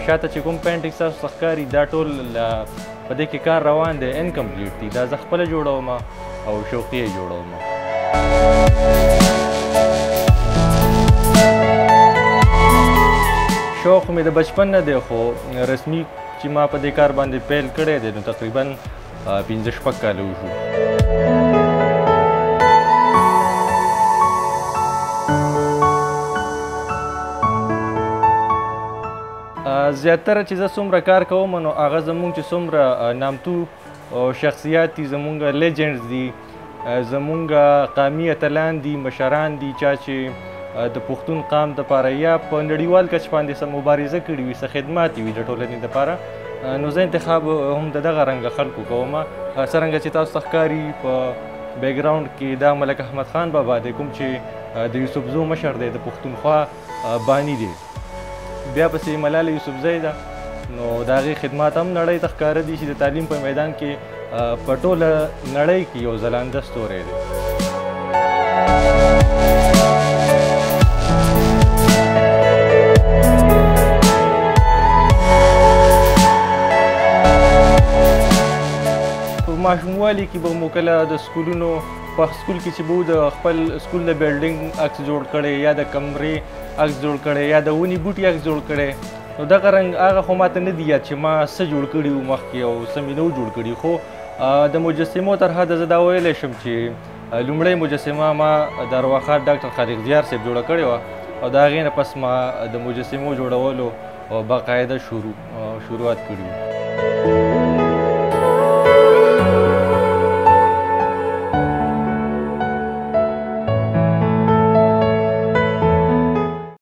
شاته چې کوم پینټ ستاسو ته ښکاري دا ټول په دې کې کار روان دی انکمپلیټ دي. دا زه خپله جوړوم او شوقي یې جوړوم. شوق مې د بچپن نه دی خو رسمي چې ما په دې کار باندې پیل کړی دی نو تقریبا 15-16 کاله وشو. زیاتره چې زه څومره کار کوم نو هغه زموږ چې څومره نامتو شخصیات دي زموږ لیجنډز دي زموږ قامي اتلان دي مشران دي چا چې د پښتون قام دپاره یا په نړیوال کچ باندې څه مبارزه کړې وي څه خدمات وي د ټولنې دپاره نو زه انتخاب هم د دغه رنګه خلکو کوم. څرنګه چې تاسو ته ښکاري په بیکګراونډ کې دا ملک احمد خان بابا دی کوم چې د یوسفزو مشر دی د پښتونخوا بانی دی. بیا پسې ملاله یوسفزۍ ده نو د هغې خدمات هم نړۍ ته ښکاره دي چې د تعلیم په میدان کې په ټوله نړۍ کې یو ځلانده ستوری دی. په ماشوموالي کې به مو کله د سکولونو په سکول کې چې به د خپل سکول د بلډینګ عکس جوړ کړی یا د کمرې عکس جوړ کړی یا د ونې بوټي عکس جوړ کړی نو دغه رنګ هغه خو ماته نه دي یاد چې ما څه جوړ کړي وو مخکې او څه مې نه و جوړ کړي. خو د مجسمو تر حده زه دا ویلی شم چې لومړۍ مجسمه ما د ارواښاد ډاکټر خالق زیار صاحب جوړه کړې وه او د هغې نه پس ما د مجسمو جوړولو باقاعده شروعات کړي وو.